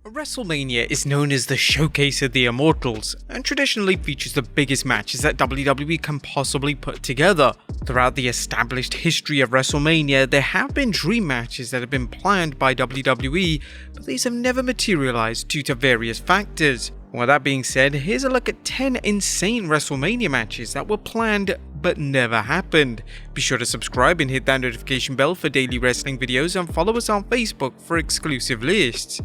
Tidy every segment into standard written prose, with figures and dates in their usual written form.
WrestleMania is known as the showcase of the immortals, and traditionally features the biggest matches that WWE can possibly put together. Throughout the established history of WrestleMania, there have been dream matches that have been planned by WWE, but these have never materialized due to various factors. With that being said, here's a look at 10 insane WrestleMania matches that were planned but never happened. Be sure to subscribe and hit that notification bell for daily wrestling videos, and follow us on Facebook for exclusive lists.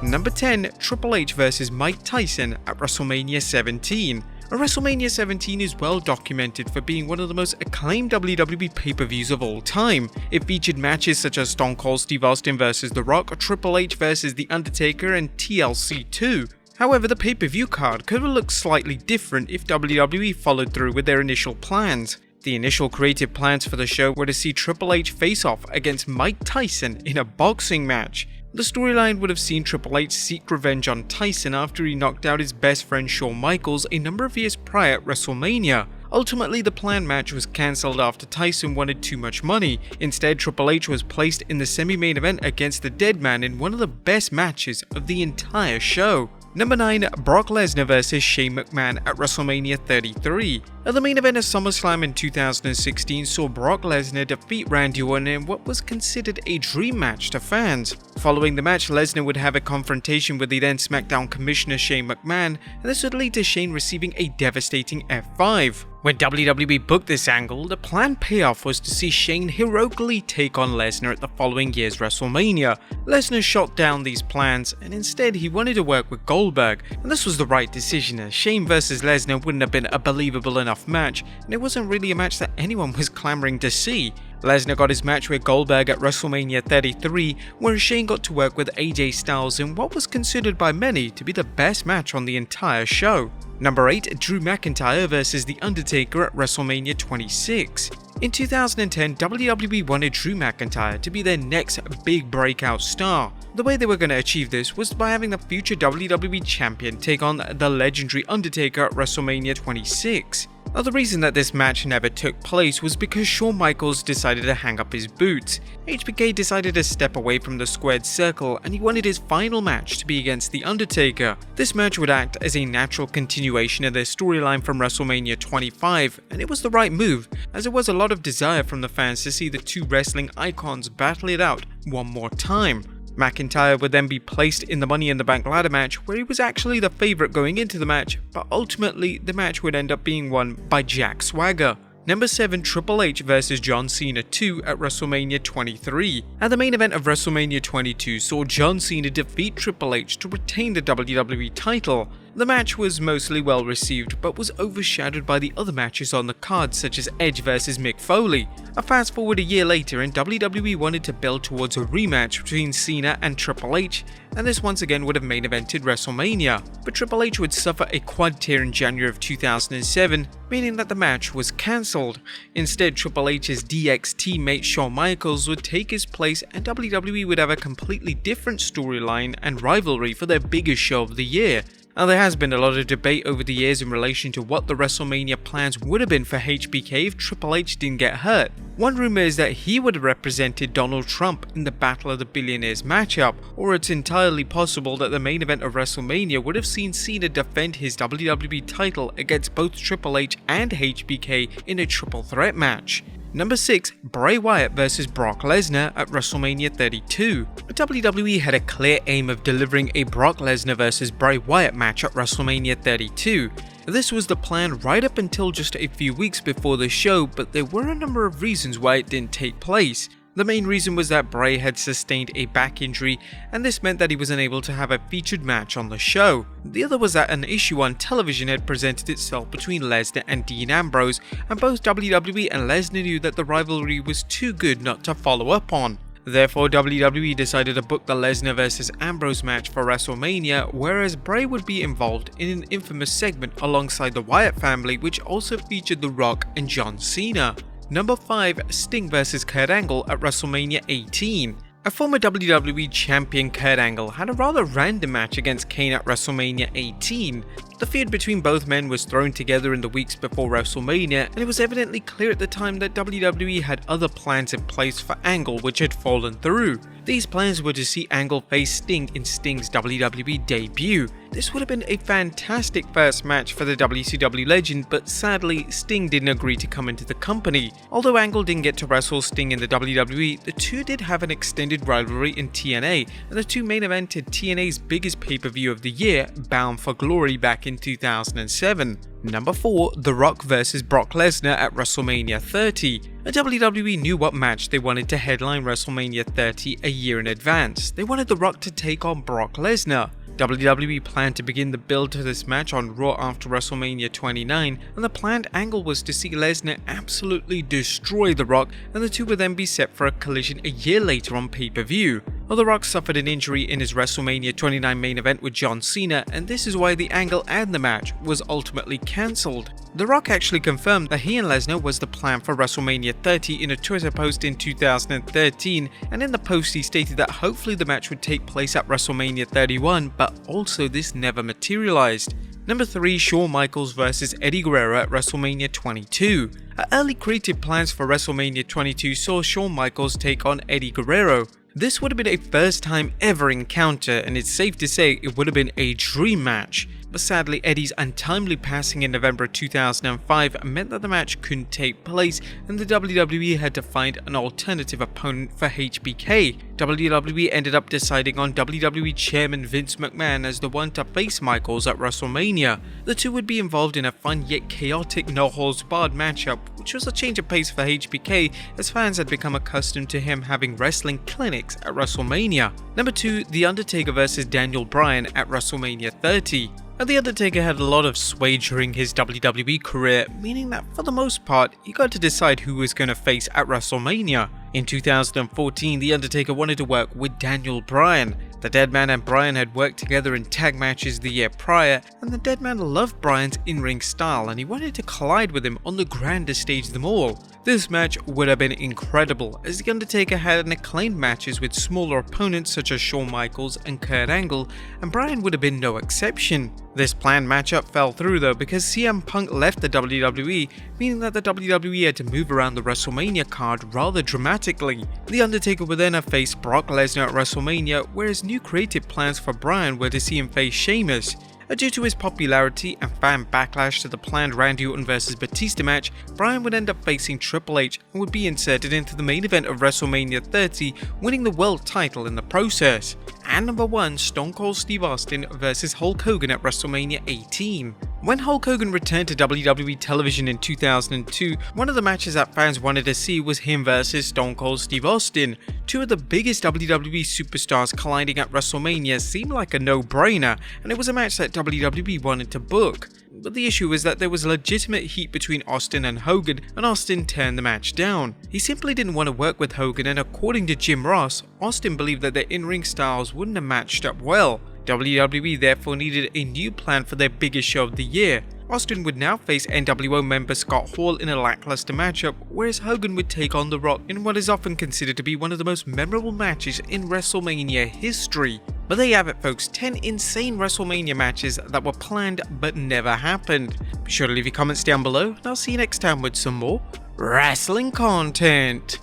Number 10. Triple H vs Mike Tyson at WrestleMania 17. WrestleMania 17 is well documented for being one of the most acclaimed WWE pay-per-views of all time. It featured matches such as Stone Cold Steve Austin vs The Rock, Triple H vs The Undertaker, and TLC 2. However, the pay-per-view card could have looked slightly different if WWE followed through with their initial plans. The initial creative plans for the show were to see Triple H face off against Mike Tyson in a boxing match. The storyline would have seen Triple H seek revenge on Tyson after he knocked out his best friend Shawn Michaels a number of years prior at WrestleMania. Ultimately, the planned match was cancelled after Tyson wanted too much money. Instead, Triple H was placed in the semi-main event against the Dead Man in one of the best matches of the entire show. Number 9. Brock Lesnar vs Shane McMahon at WrestleMania 33. The main event of SummerSlam in 2016 saw Brock Lesnar defeat Randy Orton in what was considered a dream match to fans. Following the match, Lesnar would have a confrontation with the then SmackDown Commissioner Shane McMahon, and this would lead to Shane receiving a devastating F5. When WWE booked this angle, the planned payoff was to see Shane heroically take on Lesnar at the following year's WrestleMania. Lesnar shot down these plans, and instead he wanted to work with Goldberg, and this was the right decision, as Shane vs Lesnar wouldn't have been a believable enough match, and it wasn't really a match that anyone was clamoring to see. Lesnar got his match with Goldberg at WrestleMania 33, where Shane got to work with AJ Styles in what was considered by many to be the best match on the entire show. Number 8. Drew McIntyre vs The Undertaker at WrestleMania 26. In 2010, WWE wanted Drew McIntyre to be their next big breakout star. The way they were going to achieve this was by having the future WWE Champion take on the legendary Undertaker at WrestleMania 26. Now, the reason that this match never took place was because Shawn Michaels decided to hang up his boots. HBK decided to step away from the squared circle, and he wanted his final match to be against The Undertaker. This match would act as a natural continuation of their storyline from WrestleMania 25, and it was the right move, as there was a lot of desire from the fans to see the two wrestling icons battle it out one more time. McIntyre would then be placed in the Money in the Bank ladder match, where he was actually the favourite going into the match, but ultimately the match would end up being won by Jack Swagger. Number 7. Triple H vs John Cena 2 at WrestleMania 23. The main event of WrestleMania 22 saw John Cena defeat Triple H to retain the WWE title. The match was mostly well received, but was overshadowed by the other matches on the card, such as Edge vs Mick Foley. Fast forward a year later, and WWE wanted to build towards a rematch between Cena and Triple H, and this once again would have main evented WrestleMania. But Triple H would suffer a quad tear in January of 2007, meaning that the match was cancelled. Instead, Triple H's DX teammate Shawn Michaels would take his place, and WWE would have a completely different storyline and rivalry for their biggest show of the year. Now, there has been a lot of debate over the years in relation to what the WrestleMania plans would have been for HBK if Triple H didn't get hurt. One rumor is that he would have represented Donald Trump in the Battle of the Billionaires matchup, or it's entirely possible that the main event of WrestleMania would have seen Cena defend his WWE title against both Triple H and HBK in a triple threat match. Number 6. Bray Wyatt vs Brock Lesnar at WrestleMania 32. WWE had a clear aim of delivering a Brock Lesnar vs Bray Wyatt match at WrestleMania 32. This was the plan right up until just a few weeks before the show, but there were a number of reasons why it didn't take place. The main reason was that Bray had sustained a back injury, and this meant that he was unable to have a featured match on the show. The other was that an issue on television had presented itself between Lesnar and Dean Ambrose, and both WWE and Lesnar knew that the rivalry was too good not to follow up on. Therefore, WWE decided to book the Lesnar vs Ambrose match for WrestleMania, whereas Bray would be involved in an infamous segment alongside the Wyatt family, which also featured The Rock and John Cena. Number 5. Sting vs Kurt Angle at WrestleMania 18. A former WWE champion Kurt Angle had a rather random match against Kane at WrestleMania 18. The feud between both men was thrown together in the weeks before WrestleMania, and it was evidently clear at the time that WWE had other plans in place for Angle which had fallen through. These plans were to see Angle face Sting in Sting's WWE debut. This would have been a fantastic first match for the WCW legend, but sadly Sting didn't agree to come into the company. Although Angle didn't get to wrestle Sting in the WWE, the two did have an extended rivalry in TNA, and the two main evented TNA's biggest pay-per-view of the year, Bound for Glory, back in 2007. Number 4, The Rock vs Brock Lesnar at WrestleMania 30. WWE knew what match they wanted to headline WrestleMania 30 a year in advance. They wanted The Rock to take on Brock Lesnar. WWE planned to begin the build to this match on Raw after WrestleMania 29, and the planned angle was to see Lesnar absolutely destroy The Rock, and the two would then be set for a collision a year later on pay-per-view. Well, The Rock suffered an injury in his WrestleMania 29 main event with John Cena, and this is why the angle and the match was ultimately cancelled. The Rock actually confirmed that he and Lesnar was the plan for WrestleMania 30 in a Twitter post in 2013, and in the post he stated that hopefully the match would take place at WrestleMania 31, but also this never materialized. Number 3, Shawn Michaels vs Eddie Guerrero at WrestleMania 22. Early creative plans for WrestleMania 22 saw Shawn Michaels take on Eddie Guerrero. This would have been a first time ever encounter, and it's safe to say it would have been a dream match. But sadly, Eddie's untimely passing in November 2005 meant that the match couldn't take place, and the WWE had to find an alternative opponent for HBK. WWE ended up deciding on WWE Chairman Vince McMahon as the one to face Michaels at WrestleMania. The two would be involved in a fun yet chaotic no-holds-barred matchup, which was a change of pace for HBK as fans had become accustomed to him having wrestling clinics at WrestleMania. Number 2, The Undertaker vs Daniel Bryan at WrestleMania 30. The Undertaker had a lot of sway during his WWE career, meaning that for the most part, he got to decide who he was going to face at WrestleMania. In 2014, The Undertaker wanted to work with Daniel Bryan. The Deadman and Bryan had worked together in tag matches the year prior, and the Deadman loved Bryan's in-ring style and he wanted to collide with him on the grandest stage of them all. This match would have been incredible, as The Undertaker had an acclaimed matches with smaller opponents such as Shawn Michaels and Kurt Angle, and Bryan would have been no exception. This planned matchup fell through though because CM Punk left the WWE, meaning that the WWE had to move around the WrestleMania card rather dramatically. The Undertaker would then have faced Brock Lesnar at WrestleMania, whereas new creative plans for Bryan were to see him face Sheamus. Due to his popularity and fan backlash to the planned Randy Orton vs Batista match, Bryan would end up facing Triple H and would be inserted into the main event of WrestleMania 30, winning the world title in the process. And number 1, Stone Cold Steve Austin vs Hulk Hogan at WrestleMania 18. When Hulk Hogan returned to WWE television in 2002, one of the matches that fans wanted to see was him versus Stone Cold Steve Austin. Two of the biggest WWE superstars colliding at WrestleMania seemed like a no-brainer, and it was a match that WWE wanted to book. But the issue was that there was legitimate heat between Austin and Hogan, and Austin turned the match down. He simply didn't want to work with Hogan, and according to Jim Ross, Austin believed that their in-ring styles wouldn't have matched up well. WWE therefore needed a new plan for their biggest show of the year. Austin would now face NWO member Scott Hall in a lackluster matchup, whereas Hogan would take on The Rock in what is often considered to be one of the most memorable matches in WrestleMania history. But there you have it folks, 10 insane WrestleMania matches that were planned but never happened. Be sure to leave your comments down below, and I'll see you next time with some more wrestling content.